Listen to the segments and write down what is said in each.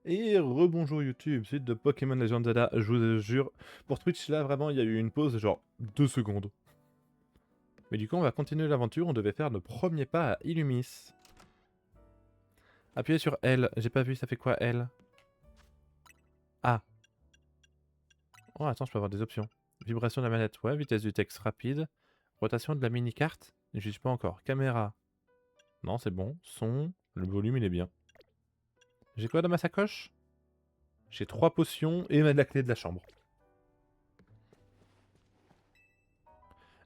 Et rebonjour YouTube, suite de Pokémon Legends Zelda, je vous jure, pour Twitch là vraiment il y a eu une pause de genre 2 secondes. Mais du coup on va continuer l'aventure, on devait faire nos premiers pas à Illumis. Appuyez sur L, j'ai pas vu ça fait quoi L? Ah. Oh attends je peux avoir des options. Vibration de la manette, ouais, vitesse du texte rapide. Rotation de la mini-carte, je sais pas encore. Caméra, non c'est bon. Son, le volume il est bien. J'ai quoi dans ma sacoche? J'ai 3 potions et la clé de la chambre.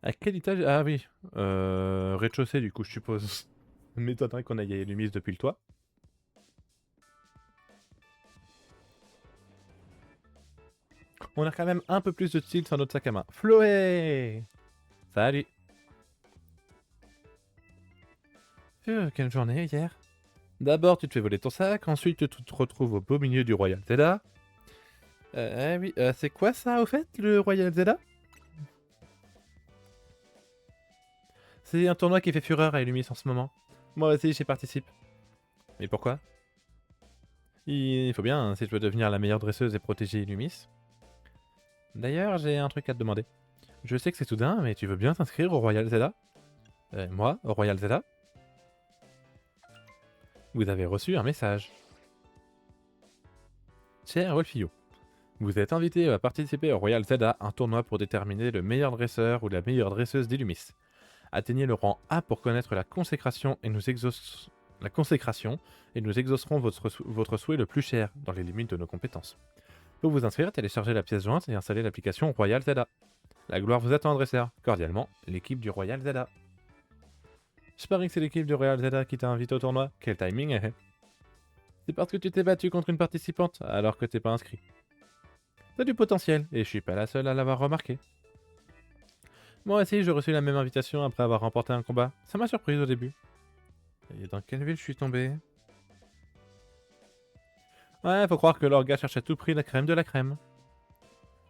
À quel étage? Ah oui. Rez-de-chaussée du coup je suppose. M'étonnerait qu'on aille à Illumis depuis le toit. On a quand même un peu plus de style sur notre sac à main. Chloé! Salut! Quelle journée hier? D'abord tu te fais voler ton sac, ensuite tu te retrouves au beau milieu du Royal Zelda. Oui, c'est quoi ça au fait, le Royal Zelda? C'est un tournoi qui fait fureur à Illumis en ce moment. Moi aussi j'y participe. Mais pourquoi? Il faut bien, hein, si je veux devenir la meilleure dresseuse et protéger Illumis. D'ailleurs, j'ai un truc à te demander. Je sais que c'est soudain, mais tu veux bien t'inscrire au Royal Zelda? Moi, au Royal Zelda? Vous avez reçu un message. Cher Wolfio, vous êtes invité à participer au Royal Zelda, un tournoi pour déterminer le meilleur dresseur ou la meilleure dresseuse d'Illumis. Atteignez le rang A pour connaître la consécration et nous exaucerons votre souhait le plus cher, dans les limites de nos compétences. Pour vous inscrire, téléchargez la pièce jointe et installez l'application Royal Zelda. La gloire vous attend, dresseur. Cordialement, l'équipe du Royal Zelda. Je parie que c'est l'équipe du Royal Zelda qui t'a invité au tournoi. Quel timing, eh? C'est parce que tu t'es battu contre une participante, alors que t'es pas inscrit. T'as du potentiel, et je suis pas la seule à l'avoir remarqué. Moi aussi, j'ai reçu la même invitation après avoir remporté un combat. Ça m'a surprise au début. Et dans quelle ville je suis tombé? Ouais, faut croire que leur gars cherche à tout prix la crème de la crème.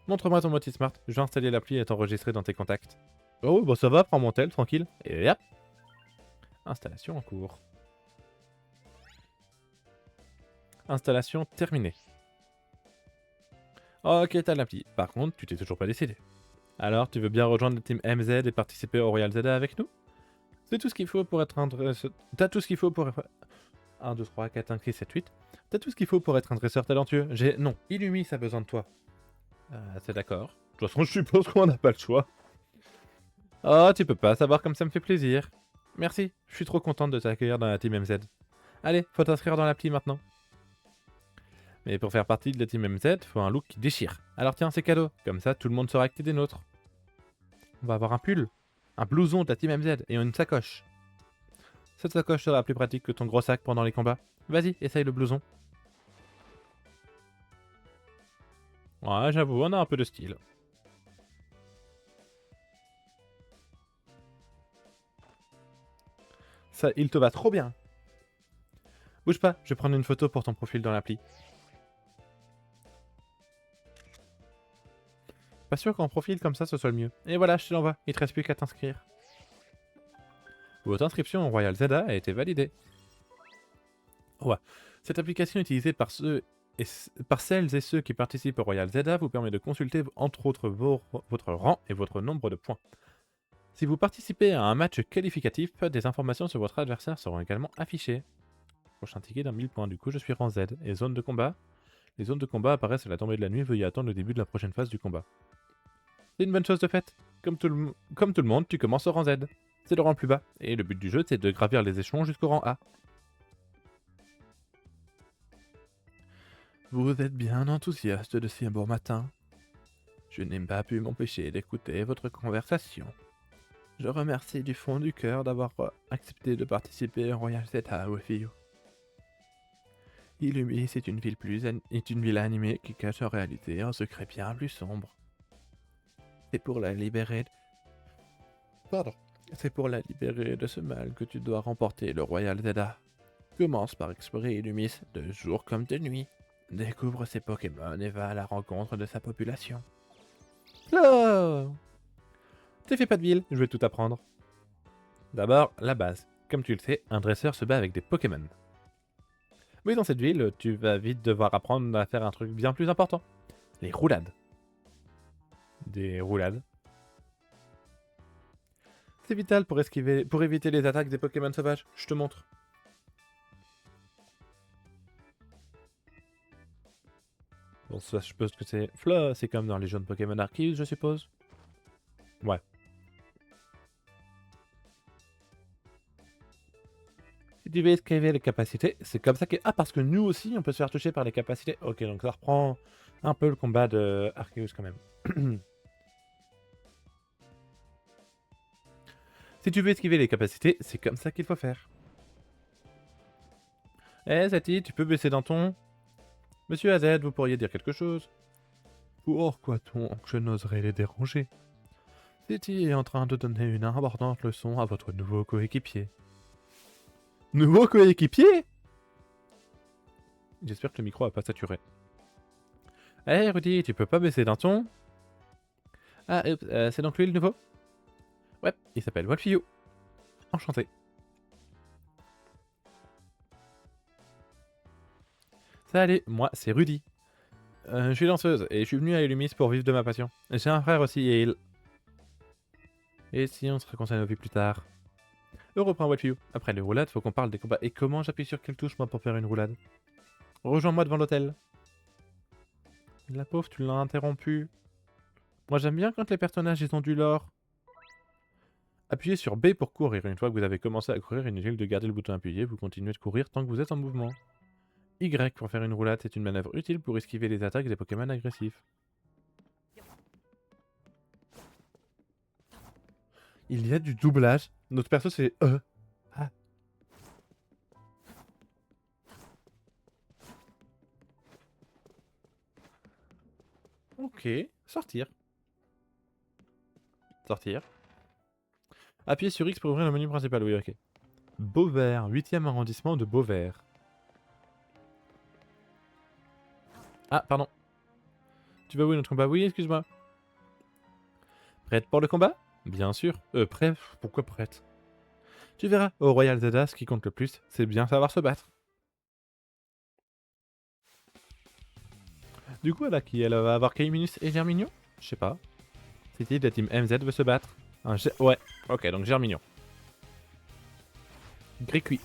Montre-moi ton moti smart, je vais installer l'appli et t'enregistrer dans tes contacts. Oh, bon ça va, prends mon tel, tranquille. Et hop. Installation en cours. Installation terminée. Ok, t'as l'appli. Par contre, tu t'es toujours pas décidé. Alors, tu veux bien rejoindre le team MZ et participer au Royal Zelda avec nous? C'est tout ce qu'il faut pour être un dresseur... T'as tout ce qu'il faut pour... 1, 2, 3, 4, 5, 6, 7, 8. T'as tout ce qu'il faut pour être un dresseur talentueux. Non, Illumis a besoin de toi. C'est d'accord. De toute façon, je suppose qu'on n'a pas le choix. Oh, tu peux pas savoir comme ça me fait plaisir. Merci, je suis trop contente de t'accueillir dans la team MZ. Allez, faut t'inscrire dans l'appli maintenant. Mais pour faire partie de la team MZ, faut un look qui déchire. Alors tiens, c'est cadeau. Comme ça, tout le monde saura que t'es des nôtres. On va avoir un pull, un blouson de la team MZ et une sacoche. Cette sacoche sera plus pratique que ton gros sac pendant les combats. Vas-y, essaye le blouson. Ouais, j'avoue, on a un peu de style. Ça, il te va trop bien. Bouge pas, je vais prendre une photo pour ton profil dans l'appli. Pas sûr qu'en profil comme ça ce soit le mieux. Et voilà, je te l'envoie, il te reste plus qu'à t'inscrire. Votre inscription au Royal Zelda a été validée. Ouais. Cette application utilisée par par celles et ceux qui participent au Royal Zelda vous permet de consulter entre autres votre rang et votre nombre de points. Si vous participez à un match qualificatif, des informations sur votre adversaire seront également affichées. Prochain ticket d'un 1000 points, du coup je suis rang Z. Et zone de combat? Les zones de combat apparaissent à la tombée de la nuit, veuillez attendre le début de la prochaine phase du combat. C'est une bonne chose de faite. Comme tout le monde, tu commences au rang Z. C'est le rang le plus bas, et le but du jeu c'est de gravir les échelons jusqu'au rang A. Vous êtes bien enthousiaste de si bon matin. Je n'ai pas pu m'empêcher d'écouter votre conversation. Je remercie du fond du cœur d'avoir accepté de participer au Royal Zeta, Wefio. Illumis est une ville animée qui cache en réalité un secret bien plus sombre. C'est pour la libérer... Pardon. C'est pour la libérer de ce mal que tu dois remporter le Royal Zeta. Commence par explorer Illumis de jour comme de nuit. Découvre ses Pokémon et va à la rencontre de sa population. Oh! T'es fait pas de ville, je vais tout apprendre. D'abord, la base. Comme tu le sais, un dresseur se bat avec des Pokémon. Oui, dans cette ville, tu vas vite devoir apprendre à faire un truc bien plus important. Les roulades. Des roulades. C'est vital pour éviter les attaques des Pokémon sauvages. Je te montre. Bon, ça, je suppose que c'est... Fla, c'est comme dans les jeux de Pokémon Arceus, je suppose. Ouais. Si tu veux esquiver les capacités, c'est comme ça que... Ah, parce que nous aussi, on peut se faire toucher par les capacités. Ok, donc ça reprend un peu le combat de Arceus quand même. Si tu veux esquiver les capacités, c'est comme ça qu'il faut faire. Eh, Zati, tu peux baisser d'un ton? Monsieur AZ, vous pourriez dire quelque chose? Pourquoi donc je n'oserais les déranger? Zati est en train de donner une importante leçon à votre nouveau coéquipier. Nouveau coéquipier? J'espère que le micro a pas saturé. Eh, Rudy, tu peux pas baisser d'un ton? Ah, c'est donc lui le nouveau? Ouais, il s'appelle Wolfio. Enchanté. Salut, moi c'est Rudy. Je suis lanceuse et je suis venu à Illumis pour vivre de ma passion. J'ai un frère aussi et il... Et si on se réconcilie nos vies plus tard? Reprends Wolfio. Après les roulades, faut qu'on parle des combats. Et comment j'appuie sur quelle touche moi pour faire une roulade? Rejoins-moi devant l'hôtel. La pauvre, tu l'as interrompu. Moi j'aime bien quand les personnages ils ont du lore. Appuyez sur B pour courir. Une fois que vous avez commencé à courir, inutile de garder le bouton appuyé, vous continuez de courir tant que vous êtes en mouvement. Y pour faire une roulade, c'est une manœuvre utile pour esquiver les attaques des Pokémon agressifs. Il y a du doublage. Notre perso c'est Ah. Ok. Sortir. Sortir. Appuyez sur X pour ouvrir le menu principal. Oui, ok. Beauvert, 8e arrondissement de Beauvert. Ah, pardon. Tu vas où notre combat? Oui, excuse-moi. Prête pour le combat? Bien sûr. Prêt? Pourquoi prête? Tu verras, au Royal Zelda, ce qui compte le plus, c'est bien savoir se battre. Du coup, elle va avoir Kaiminus et Germignon? Je sais pas. C'est-il la team MZ veut se battre? Ouais, ok, donc Germignon. Gricui.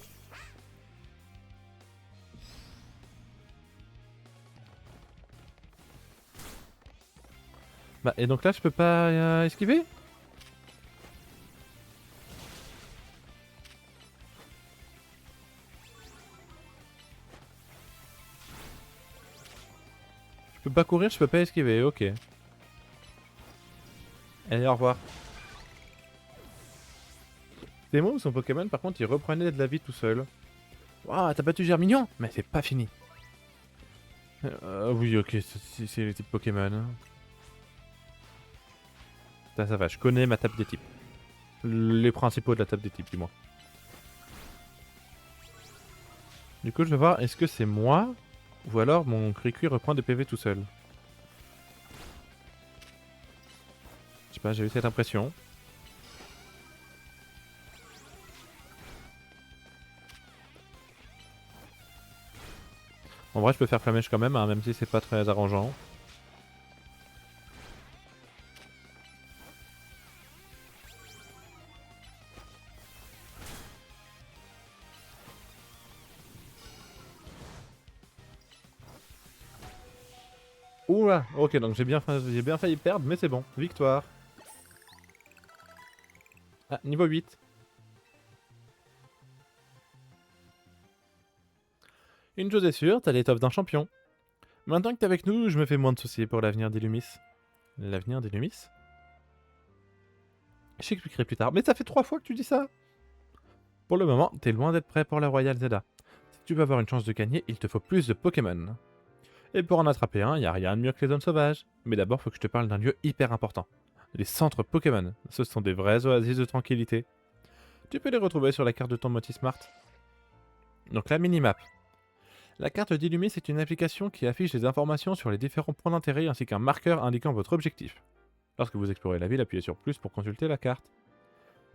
Bah, et donc là, je peux pas esquiver? Je peux pas courir, je peux pas esquiver, ok. Allez, au revoir. C'est moi ou son Pokémon, par contre, il reprenait de la vie tout seul. Waouh, t'as battu Germignon? Mais c'est pas fini. Oui, ok, c'est les types Pokémon. Ça va, je connais ma table des types. Les principaux de la table des types, du moins. Du coup, je vais voir, est-ce que c'est moi? Ou alors mon Cricui reprend des PV tout seul? Je sais pas, j'ai eu cette impression. En vrai, je peux faire flamèche quand même, hein, même si c'est pas très arrangeant. Oula, ok, donc j'ai bien failli perdre, mais c'est bon. Victoire. Ah, niveau 8. Une chose est sûre, t'as l'étoffe d'un champion. Maintenant que t'es avec nous, je me fais moins de soucis pour l'avenir d'Illumis. L'avenir d'Illumis? Je t'expliquerai plus tard. Mais ça fait 3 fois que tu dis ça. Pour le moment, t'es loin d'être prêt pour la Royal Zelda. Si tu veux avoir une chance de gagner, il te faut plus de Pokémon. Et pour en attraper un, y a rien de mieux que les zones sauvages. Mais d'abord, faut que je te parle d'un lieu hyper important. Les centres Pokémon. Ce sont des vraies oasis de tranquillité. Tu peux les retrouver sur la carte de ton Motismart. Donc la minimap. La carte d'Illumis est une application qui affiche des informations sur les différents points d'intérêt ainsi qu'un marqueur indiquant votre objectif. Lorsque vous explorez la ville, appuyez sur plus pour consulter la carte.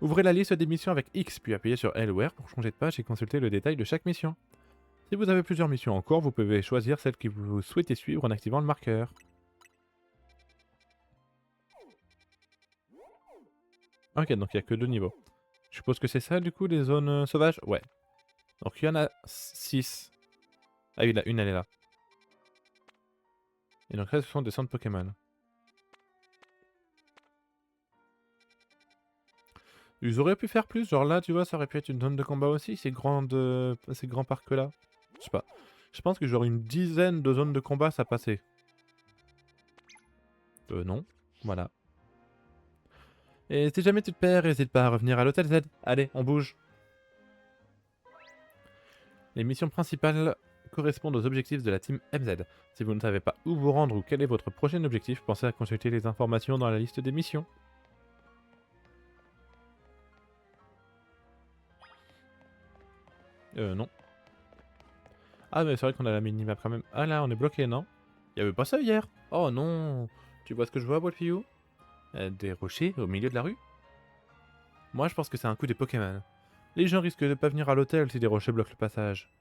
Ouvrez la liste des missions avec X, puis appuyez sur L ou R pour changer de page et consulter le détail de chaque mission. Si vous avez plusieurs missions en cours, vous pouvez choisir celle que vous souhaitez suivre en activant le marqueur. Ok, donc il n'y a que 2 niveaux. Je suppose que c'est ça du coup, les zones sauvages? Ouais. Donc il y en a 6. Ah oui, la une elle est là. Et donc là, ce sont des centres Pokémon. Ils auraient pu faire plus, genre là, tu vois, ça aurait pu être une zone de combat aussi, ces grands parcs-là. Je sais pas. Je pense que genre une dizaine de zones de combat, ça passait. Non. Voilà. Et si jamais tu te perds, n'hésite pas à revenir à l'hôtel Z. Allez, on bouge. Les missions principales correspondent aux objectifs de la team MZ. Si vous ne savez pas où vous rendre ou quel est votre prochain objectif, pensez à consulter les informations dans la liste des missions. Non. Ah, mais c'est vrai qu'on a la minimap quand même. Ah là, on est bloqué, non? Il y avait pas ça hier. Oh non. Tu vois ce que je vois, Wolfio? Des rochers au milieu de la rue? Moi, je pense que c'est un coup des Pokémon. Les gens risquent de pas venir à l'hôtel si des rochers bloquent le passage.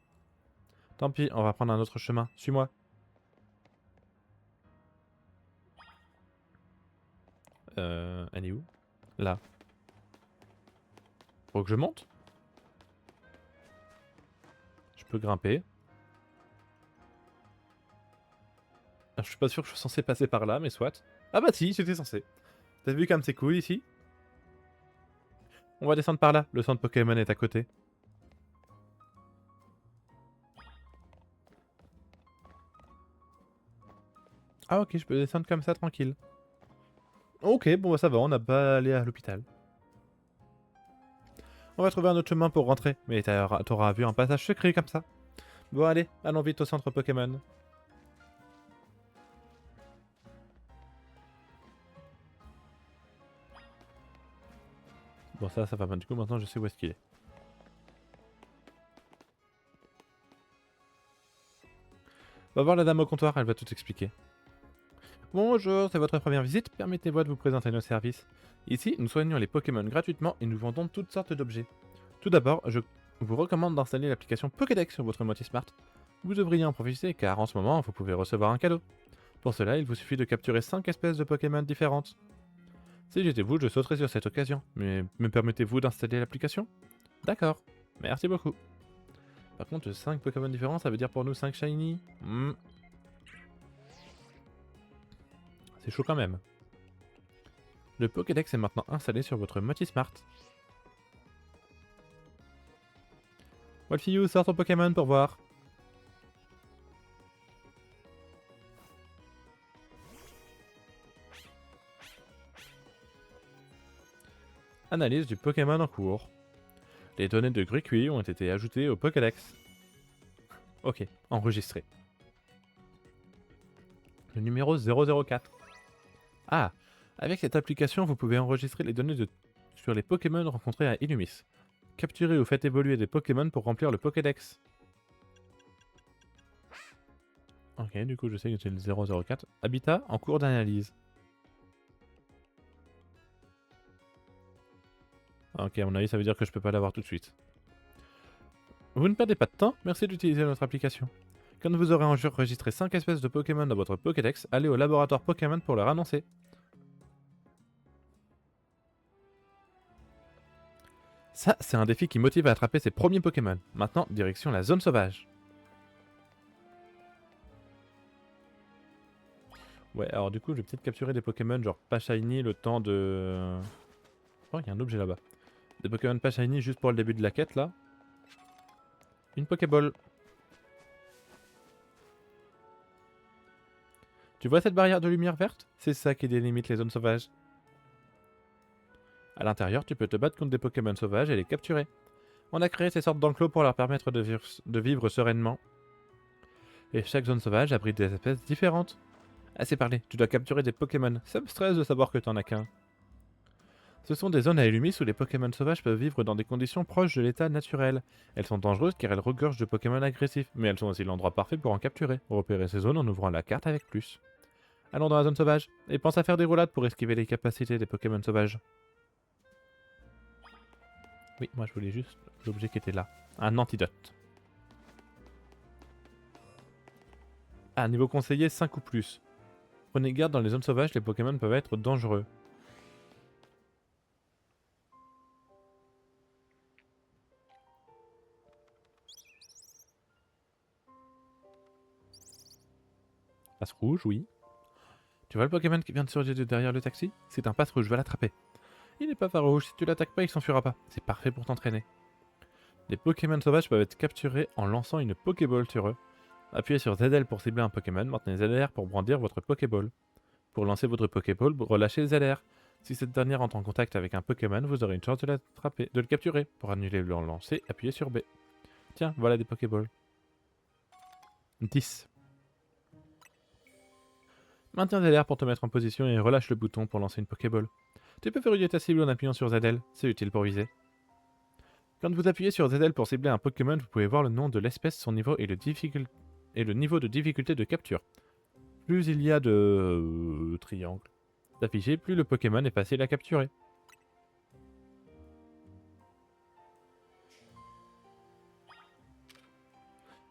Tant pis, on va prendre un autre chemin. Suis-moi. Elle est où? Là. Faut que je monte? Je peux grimper. Je suis pas sûr que je suis censé passer par là, mais soit. Ah bah si, j'étais censé. T'as vu comme c'est cool ici? On va descendre par là, le centre Pokémon est à côté. Ah ok, je peux descendre comme ça tranquille. Ok, bon bah ça va, on n'a pas à aller à l'hôpital. On va trouver un autre chemin pour rentrer, mais t'auras vu un passage secret comme ça. Bon allez, allons vite au centre Pokémon. Bon ça va, du coup maintenant je sais où est-ce qu'il est. On va voir la dame au comptoir, elle va tout expliquer. Bonjour, c'est votre première visite, permettez-moi de vous présenter nos services. Ici, nous soignons les Pokémon gratuitement et nous vendons toutes sortes d'objets. Tout d'abord, je vous recommande d'installer l'application Pokédex sur votre Motif Smart. Vous devriez en profiter car en ce moment, vous pouvez recevoir un cadeau. Pour cela, il vous suffit de capturer 5 espèces de Pokémon différentes. Si j'étais vous, je sauterais sur cette occasion, mais me permettez-vous d'installer l'application? D'accord, merci beaucoup. Par contre, 5 Pokémon différents, ça veut dire pour nous 5 Shiny. C'est chaud quand même. Le Pokédex est maintenant installé sur votre Motif Smart. Wolfio, sort ton Pokémon pour voir. Analyse du Pokémon en cours. Les données de Gricui ont été ajoutées au Pokédex. Ok, enregistré. Le numéro 004. Ah, avec cette application, vous pouvez enregistrer les données sur les Pokémon rencontrés à Illumis. Capturez ou faites évoluer des Pokémon pour remplir le Pokédex. Ok, du coup je sais que c'est le 004. Habitat en cours d'analyse. Ok, à mon avis ça veut dire que je peux pas l'avoir tout de suite. Vous ne perdez pas de temps, merci d'utiliser notre application. Quand vous aurez enregistré 5 espèces de Pokémon dans votre Pokédex, allez au laboratoire Pokémon pour leur annoncer. Ça, c'est un défi qui motive à attraper ses premiers Pokémon. Maintenant, direction la zone sauvage. Ouais, alors du coup, je vais peut-être capturer des Pokémon genre pas shiny le temps de... Oh, il y a un objet là-bas. Des Pokémon pas shiny juste pour le début de la quête là. Une Pokéball. Tu vois cette barrière de lumière verte? C'est ça qui délimite les zones sauvages. À l'intérieur, tu peux te battre contre des Pokémon sauvages et les capturer. On a créé ces sortes d'enclos pour leur permettre de vivre sereinement. Et chaque zone sauvage abrite des espèces différentes. Assez parlé, tu dois capturer des Pokémon. Ça me stresse de savoir que t'en as qu'un. Ce sont des zones à Illumis où les Pokémon sauvages peuvent vivre dans des conditions proches de l'état naturel. Elles sont dangereuses car elles regorgent de Pokémon agressifs, mais elles sont aussi l'endroit parfait pour en capturer. Repérez ces zones en ouvrant la carte avec plus. Allons dans la zone sauvage, et pense à faire des roulades pour esquiver les capacités des Pokémon sauvages. Oui, moi je voulais juste l'objet qui était là. Un antidote. Ah, niveau conseiller 5 ou plus. Prenez garde, dans les zones sauvages, les Pokémon peuvent être dangereux. Passe rouge, oui. Tu vois le Pokémon qui vient de surgir de derrière le taxi? C'est un passe rouge, va l'attraper. Il n'est pas farouche, si tu l'attaques pas, il s'enfuira pas. C'est parfait pour t'entraîner. Les Pokémon sauvages peuvent être capturés en lançant une Pokéball sur eux. Appuyez sur ZL pour cibler un Pokémon, maintenez ZR pour brandir votre Pokéball. Pour lancer votre Pokéball, relâchez ZR. Si cette dernière entre en contact avec un Pokémon, vous aurez une chance de l'attraper, de le capturer. Pour annuler le lancer, appuyez sur B. Tiens, voilà des Pokéballs. 10. Maintiens ZR pour te mettre en position et relâche le bouton pour lancer une Pokéball. Tu peux verrouiller ta cible en appuyant sur ZL, c'est utile pour viser. Quand vous appuyez sur ZL pour cibler un Pokémon, vous pouvez voir le nom de l'espèce, son niveau et le niveau de difficulté de capture. Plus il y a de triangles d'affichés, plus le Pokémon est facile à capturer.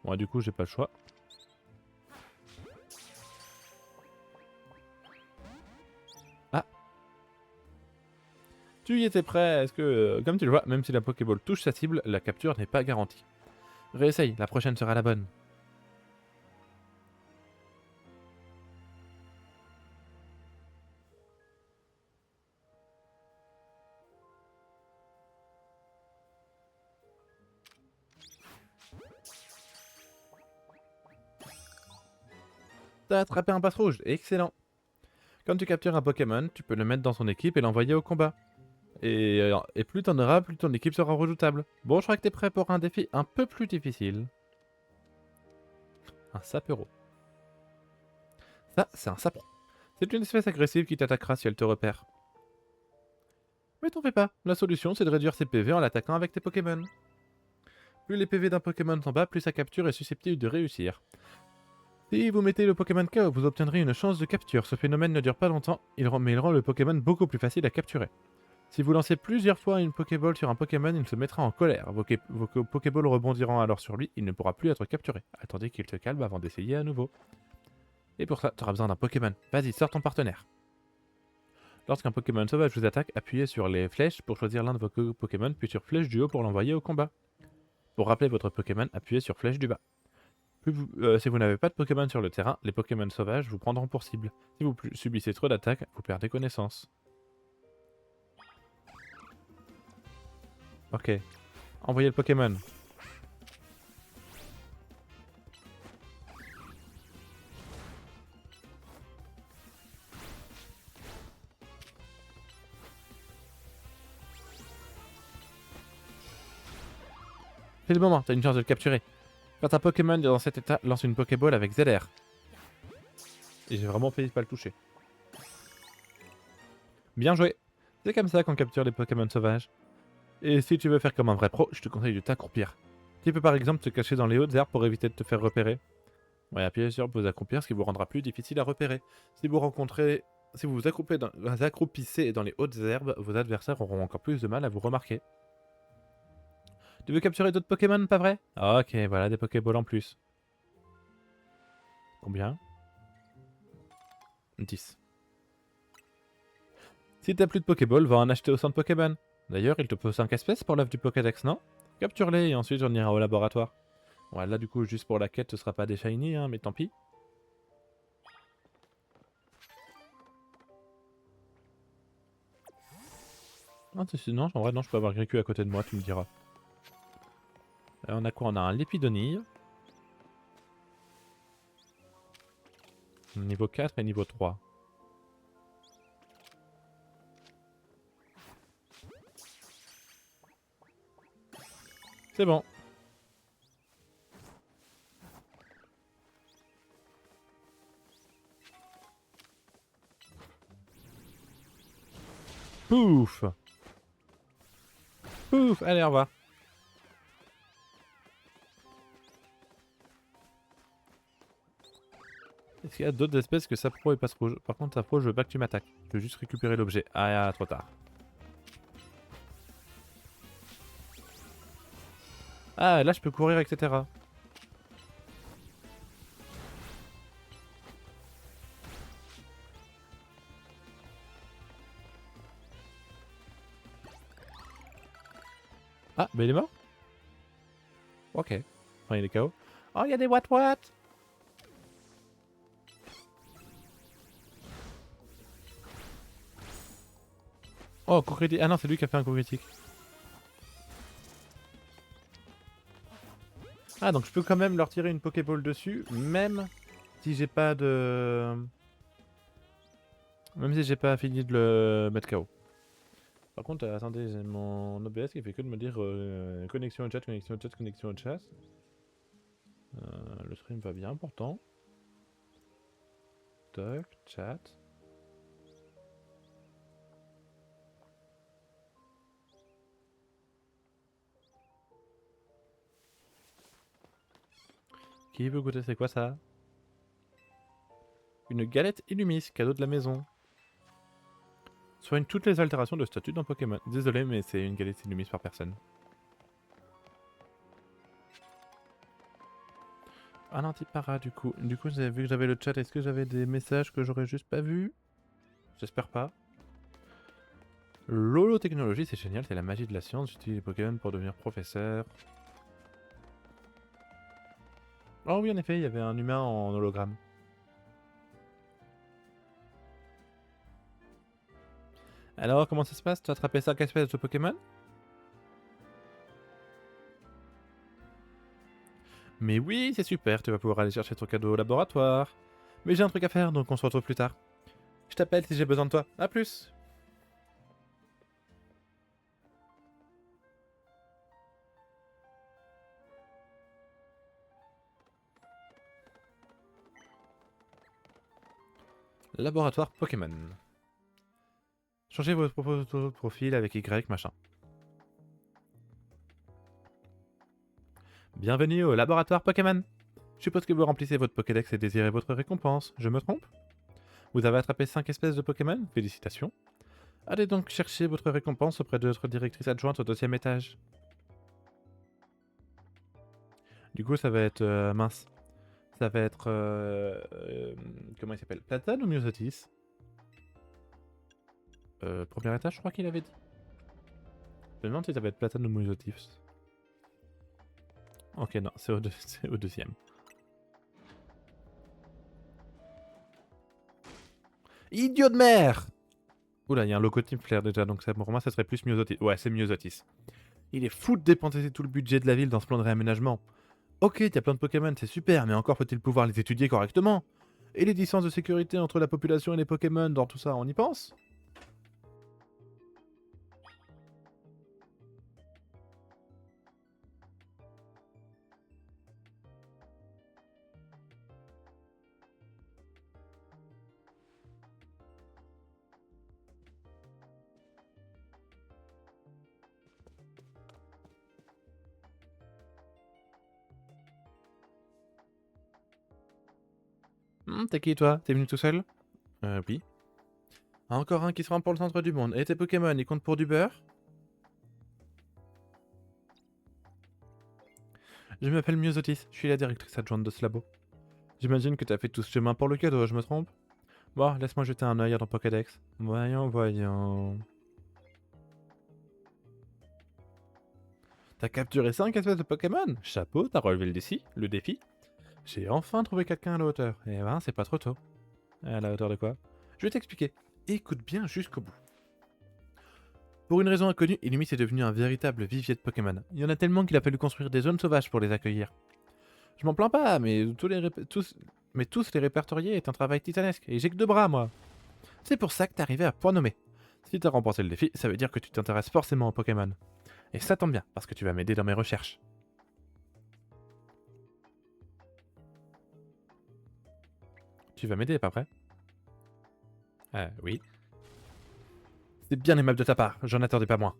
Bon, du coup, j'ai pas le choix. Ah! Tu y étais presque. Comme tu le vois, même si la Pokéball touche sa cible, la capture n'est pas garantie. Réessaye, la prochaine sera la bonne. T'as attrapé un passe rouge, excellent! Quand tu captures un Pokémon, tu peux le mettre dans son équipe et l'envoyer au combat. Et plus t'en auras, plus ton équipe sera redoutable. Bon, je crois que t'es prêt pour un défi un peu plus difficile. Un sapero. Ça, c'est un sapron. C'est une espèce agressive qui t'attaquera si elle te repère. Mais t'en fais pas, la solution c'est de réduire ses PV en l'attaquant avec tes Pokémon. Plus les PV d'un Pokémon sont bas, plus sa capture est susceptible de réussir. Si vous mettez le Pokémon KO, vous obtiendrez une chance de capture. Ce phénomène ne dure pas longtemps, mais il rend le Pokémon beaucoup plus facile à capturer. Si vous lancez plusieurs fois une Pokéball sur un Pokémon, il se mettra en colère. Vos Pokéballs rebondiront alors sur lui, il ne pourra plus être capturé. Attendez qu'il se calme avant d'essayer à nouveau. Et pour ça, tu auras besoin d'un Pokémon. Vas-y, sors ton partenaire. Lorsqu'un Pokémon sauvage vous attaque, appuyez sur les flèches pour choisir l'un de vos Pokémon, puis sur flèche du haut pour l'envoyer au combat. Pour rappeler votre Pokémon, appuyez sur flèche du bas. Si vous n'avez pas de Pokémon sur le terrain, les Pokémon sauvages vous prendront pour cible. Si vous subissez trop d'attaques, vous perdez connaissance. Ok. Envoyez le Pokémon. C'est le moment, t'as une chance de le capturer. Quand un Pokémon est dans cet état, lance une Pokéball avec ZR. Et j'ai vraiment failli pas le toucher. Bien joué. C'est comme ça qu'on capture les Pokémon sauvages. Et si tu veux faire comme un vrai pro, je te conseille de t'accroupir. Tu peux par exemple te cacher dans les hautes herbes pour éviter de te faire repérer. Ouais, appuyez sur vous accroupir, ce qui vous rendra plus difficile à repérer. Si vous accroupissez dans les hautes herbes, vos adversaires auront encore plus de mal à vous remarquer. Tu veux capturer d'autres Pokémon, pas vrai? Ok, voilà des Pokéballs en plus. Combien? 10. Si t'as plus de Pokéball, va en acheter au centre Pokémon. D'ailleurs, il te faut 5 espèces pour l'œuvre du Pokédex, non? Capture-les et ensuite on ira au laboratoire. Ouais, là du coup, juste pour la quête, ce sera pas des shiny, hein, mais tant pis. Non, sinon, en vrai, non, je peux avoir Gricu à côté de moi, tu me diras. On a quoi? On a un Lépidonille. Niveau 4 et niveau 3. C'est bon. Pouf! Pouf! Allez, au revoir. Est-ce qu'il y a d'autres espèces que Sapro et Passe Rouge? Par contre, Sapro, je veux pas que tu m'attaques. Je veux juste récupérer l'objet. Ah, trop tard. Ah, là, je peux courir, etc. Ah, mais il est mort? Ok. Enfin, il est KO. Oh, il y a des what. Oh, coup critique. Ah non, c'est lui qui a fait un coup critique. Ah, donc je peux quand même leur tirer une Pokéball dessus, même si j'ai pas de... Même si j'ai pas fini de le mettre KO. Par contre, attendez, j'ai mon OBS qui fait que de me dire connexion au chat, connexion au chat, connexion au chat. Le stream va bien pourtant. Toc, chat. Qui veut goûter, c'est quoi ça? Une galette Illumis, cadeau de la maison. Soigne toutes les altérations de statut d'un Pokémon. Désolé, mais c'est une galette Illumis par personne. Un antipara du coup. Du coup, vous avez vu que j'avais le chat. Est-ce que j'avais des messages que j'aurais juste pas vu? J'espère pas. L'holotechnologie, c'est génial, c'est la magie de la science. J'utilise les Pokémon pour devenir professeur. Oh oui, en effet, il y avait un humain en hologramme. Alors, comment ça se passe? Tu as attrapé 5 espèces de Pokémon? Mais oui, c'est super, tu vas pouvoir aller chercher ton cadeau au laboratoire. Mais j'ai un truc à faire, donc on se retrouve plus tard. Je t'appelle si j'ai besoin de toi. A plus! Laboratoire Pokémon. Changez votre profil avec Y, machin. Bienvenue au laboratoire Pokémon. Je suppose que vous remplissez votre Pokédex et désirez votre récompense. Je me trompe? Vous avez attrapé 5 espèces de Pokémon? Félicitations. Allez donc chercher votre récompense auprès de notre directrice adjointe au 2e étage. Du coup, ça va être... mince. Ça va être... comment il s'appelle? Platane ou Myosotis? Premier étage, je crois qu'il avait dit. Je me demande si ça va être Platane ou Myosotis. Ok, non, c'est au 2e. Idiot de mer! Oula, il y a un locotype flair déjà, donc ça, pour moi, ça serait plus Myosotis. Ouais, c'est Myosotis. Il est fou de dépenser tout le budget de la ville dans ce plan de réaménagement. Ok, il y a plein de Pokémon, c'est super, mais encore faut-il pouvoir les étudier correctement. Et les distances de sécurité entre la population et les Pokémon dans tout ça, on y pense? T'es qui toi? T'es venu tout seul? Oui. Encore un qui se rend pour le centre du monde. Et tes Pokémon, ils comptent pour du beurre? Je m'appelle Myosotis, je suis la directrice adjointe de ce labo. J'imagine que t'as fait tout ce chemin pour le cadeau, je me trompe? Bon, laisse-moi jeter un œil à ton Pokédex. Voyons. T'as capturé 5 espèces de Pokémon? Chapeau, t'as relevé le défi. J'ai enfin trouvé quelqu'un à la hauteur. Eh ben, c'est pas trop tôt. À la hauteur de quoi? Je vais t'expliquer. Écoute bien jusqu'au bout. Pour une raison inconnue, Illumis est devenu un véritable vivier de Pokémon. Il y en a tellement qu'il a fallu construire des zones sauvages pour les accueillir. Je m'en plains pas, mais tous les répertorier est un travail titanesque, et j'ai que 2 bras, moi. C'est pour ça que t'es arrivé à point nommé. Si t'as remporté le défi, ça veut dire que tu t'intéresses forcément aux Pokémon. Et ça tombe bien, parce que tu vas m'aider dans mes recherches. Tu vas m'aider, pas vrai? Oui. C'est bien aimable de ta part, j'en attendais pas moins.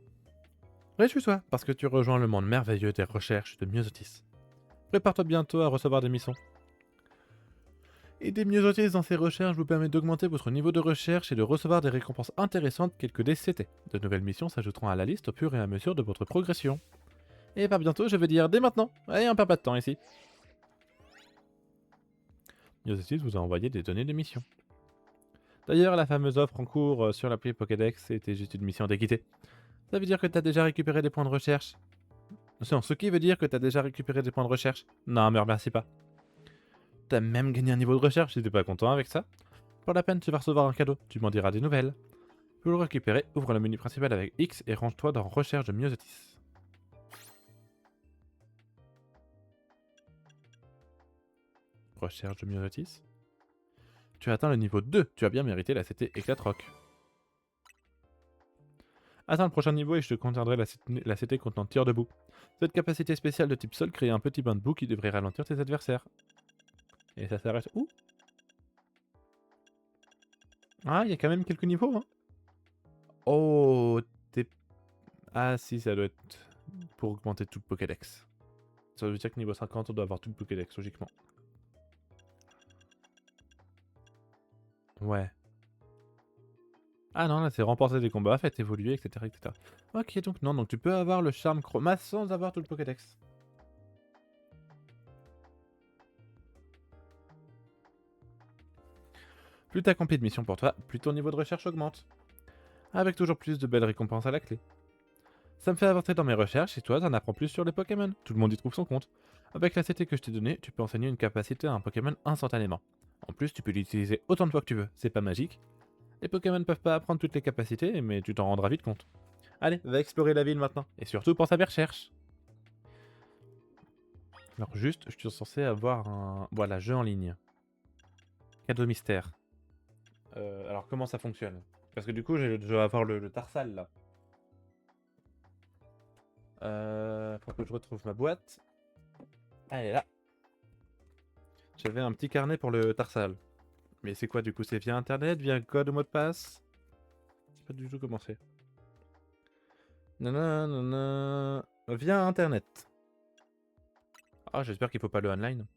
Réjouis-toi, parce que tu rejoins le monde merveilleux des recherches de Myosotis. Prépare-toi bientôt à recevoir des missions. Aider Myosotis dans ses recherches vous permet d'augmenter votre niveau de recherche et de recevoir des récompenses intéressantes quelques DCT. De nouvelles missions s'ajouteront à la liste au fur et à mesure de votre progression. Et par bientôt, je veux dire dès maintenant. Allez, on perd pas de temps ici. Myosotis vous a envoyé des données de mission. D'ailleurs, la fameuse offre en cours sur l'appli Pokédex était juste une mission d'équité. Ça veut dire que t'as déjà récupéré des points de recherche. Ce qui veut dire que t'as déjà récupéré des points de recherche. Non, me remercie pas. T'as même gagné un niveau de recherche, si t'es pas content avec ça. Pour la peine, tu vas recevoir un cadeau, tu m'en diras des nouvelles. Pour le récupérer, ouvre le menu principal avec X et range-toi dans Recherche de Myosotis. Recherche de Myosotis. Tu as atteint le niveau 2, tu as bien mérité la CT Éclatroc. Atteins le prochain niveau et je te contiendrai la CT contenant tir debout. Cette capacité spéciale de type sol crée un petit bain de boue qui devrait ralentir tes adversaires. Et ça s'arrête où? Ah, il y a quand même quelques niveaux, hein. Oh, t'es... Ah si, ça doit être pour augmenter tout le Pokédex. Ça veut dire que niveau 50, on doit avoir tout le Pokédex, logiquement. Ouais. Ah non, là c'est remporter des combats, fait évoluer, etc., etc. Ok, donc non, donc tu peux avoir le charme chroma sans avoir tout le Pokédex. Plus t'accomplis de missions pour toi, plus ton niveau de recherche augmente. Avec toujours plus de belles récompenses à la clé. Ça me fait avancer dans mes recherches et toi t'en apprends plus sur les Pokémon. Tout le monde y trouve son compte. Avec la CT que je t'ai donnée, tu peux enseigner une capacité à un Pokémon instantanément. En plus, tu peux l'utiliser autant de fois que tu veux, c'est pas magique. Les Pokémon ne peuvent pas apprendre toutes les capacités, mais tu t'en rendras vite compte. Allez, va explorer la ville maintenant. Et surtout, pense à mes recherches. Alors juste, je suis censé avoir un... Voilà, jeu en ligne. Cadeau mystère. Alors comment ça fonctionne? Parce que du coup, je dois avoir le Tarsal là. Faut que je retrouve ma boîte. Elle est là. J'avais un petit carnet pour le Tarsal. Mais c'est quoi du coup? C'est via internet, via code ou mot de passe? C'est pas du tout comment c'est. Nanana. Via internet. Ah, j'espère qu'il faut pas le online.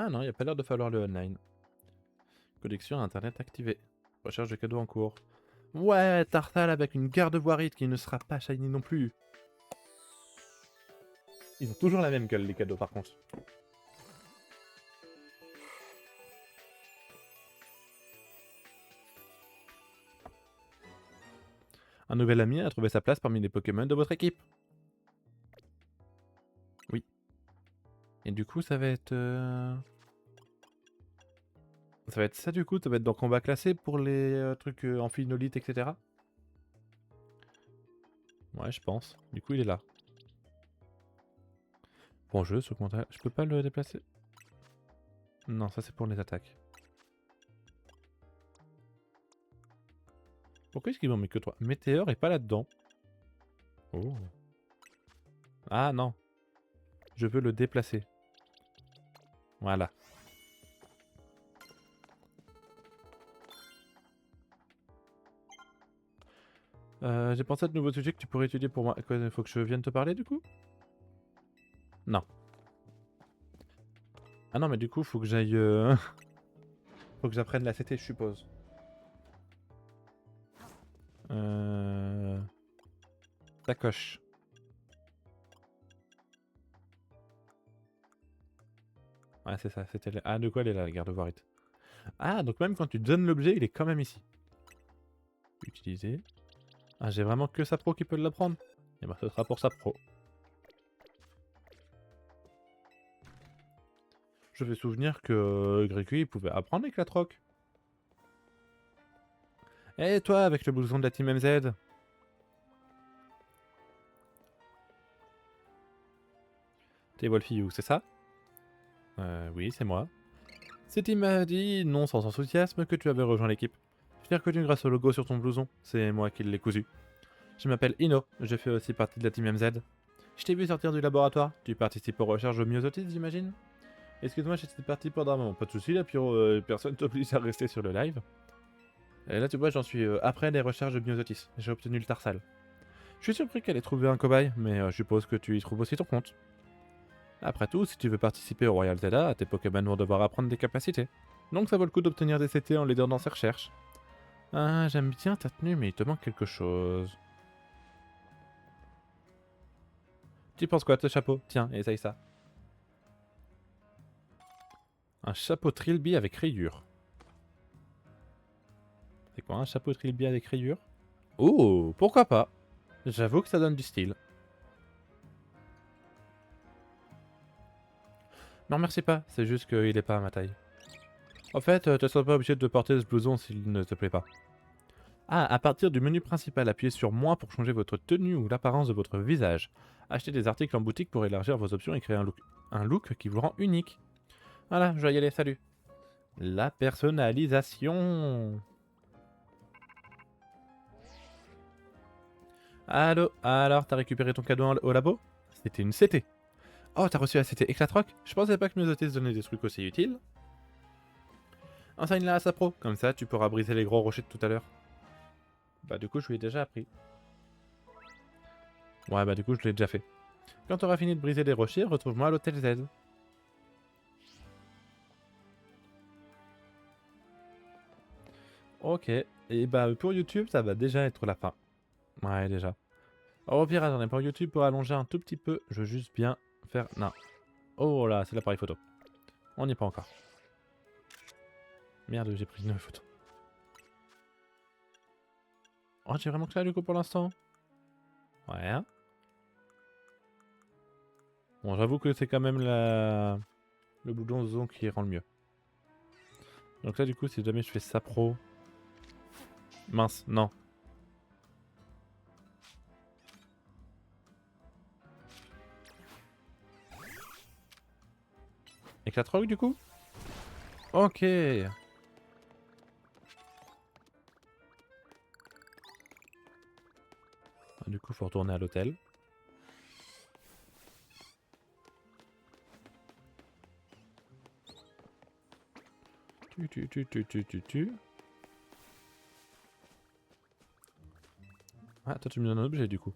Ah non, il n'y a pas l'air de falloir le online. Connexion à internet activée. Recherche de cadeaux en cours. Ouais, Tarsal avec une garde voirite qui ne sera pas shiny non plus. Ils ont toujours la même gueule les cadeaux par contre. Un nouvel ami a trouvé sa place parmi les Pokémon de votre équipe. Oui. Et du coup, ça va être... Ça va être ça du coup, ça va être dans combat classé pour les trucs amphinolite, etc. Ouais, je pense. Du coup, il est là. Bon jeu, ce contraire. Je peux pas le déplacer? Non, ça c'est pour les attaques. Pourquoi est-ce qu'il m'en met que 3? Météore est pas là-dedans. Oh. Ah non. Je veux le déplacer. Voilà. J'ai pensé à de nouveaux sujets que tu pourrais étudier pour moi. Quoi, faut que je vienne te parler du coup? Non. Ah non, mais du coup, faut que j'aille... faut que j'apprenne la CT, je suppose. Sacoche. Ouais, c'est ça, c'était... Ah, de quoi elle est là, la garde Voirite? Ah, donc même quand tu donnes l'objet, il est quand même ici. Utiliser. Ah, j'ai vraiment que sa pro qui peut l'apprendre. Et bah, ce sera pour sa pro. Je fais souvenir que Grécu, il pouvait apprendre avec la troc. Eh, toi, avec le blouson de la team MZ? T'es Wolfiyou, c'est ça? Oui, c'est moi. C'était m'a dit, non sans enthousiasme, que tu avais rejoint l'équipe. Je t'ai reconnu grâce au logo sur ton blouson, c'est moi qui l'ai cousu. Je m'appelle Ino, je fais aussi partie de la team MZ. Je t'ai vu sortir du laboratoire, tu participes aux recherches de myosotis, j'imagine? Excuse-moi, j'étais parti pendant un moment, pas de soucis, là, Pyro, personne t'oblige à rester sur le live. Et là, tu vois, j'en suis après les recherches de myosotis, j'ai obtenu le Tarsal. Je suis surpris qu'elle ait trouvé un cobaye, mais je suppose que tu y trouves aussi ton compte. Après tout, si tu veux participer au Royal Zelda, tes Pokémon vont devoir apprendre des capacités. Donc ça vaut le coup d'obtenir des CT en l'aidant dans ses recherches. Ah, j'aime bien ta tenue, mais il te manque quelque chose. Tu penses quoi de ce chapeau? Tiens, essaye ça. Un chapeau Trilby avec rayures. quoi, un chapeau trilby avec rayures. Oh, pourquoi pas? J'avoue que ça donne du style. Non, merci pas, c'est juste qu'il est pas à ma taille. En fait, tu ne seras pas obligé de porter ce blouson s'il ne te plaît pas. Ah, à partir du menu principal, appuyez sur moins pour changer votre tenue ou l'apparence de votre visage. Achetez des articles en boutique pour élargir vos options et créer un look qui vous rend unique. Voilà, je dois y aller, salut. La personnalisation. Allô, alors t'as récupéré ton cadeau au labo? C'était une CT. Oh, t'as reçu la CT Éclatroc? Je pensais pas que nous se donnaient des trucs aussi utiles. Enseigne-la à sa pro, comme ça tu pourras briser les gros rochers de tout à l'heure. Bah du coup je lui ai déjà appris. Ouais bah du coup je l'ai déjà fait. Quand tu auras fini de briser les rochers, retrouve-moi à l'hôtel Z. Ok, et bah pour YouTube ça va déjà être la fin. Ouais déjà. Au pire attendez, pour YouTube pour allonger un tout petit peu, je veux juste bien faire... Non. Oh là, c'est l'appareil photo. On n'y est pas encore. Merde, j'ai pris une photo. Oh j'ai vraiment que ça du coup pour l'instant. Ouais. Bon j'avoue que c'est quand même le blouson qui rend le mieux. Donc là du coup si jamais je fais ça pro... Mince, non. Éclatroc du coup? Ok. Du coup faut retourner à l'hôtel. Tu. Ah toi tu me donnes un objet du coup.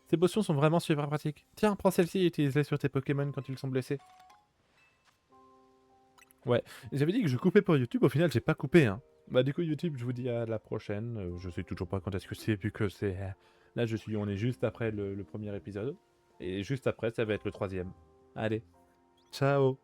Ces potions sont vraiment super pratiques. Tiens, prends celle-ci et utilise-les sur tes Pokémon quand ils sont blessés. Ouais, j'avais dit que je coupais pour YouTube, au final j'ai pas coupé hein. Bah du coup YouTube je vous dis à la prochaine, je sais toujours pas quand est-ce que c'est vu que c'est... Là on est juste après le premier épisode. Et juste après ça va être le troisième. Allez, ciao.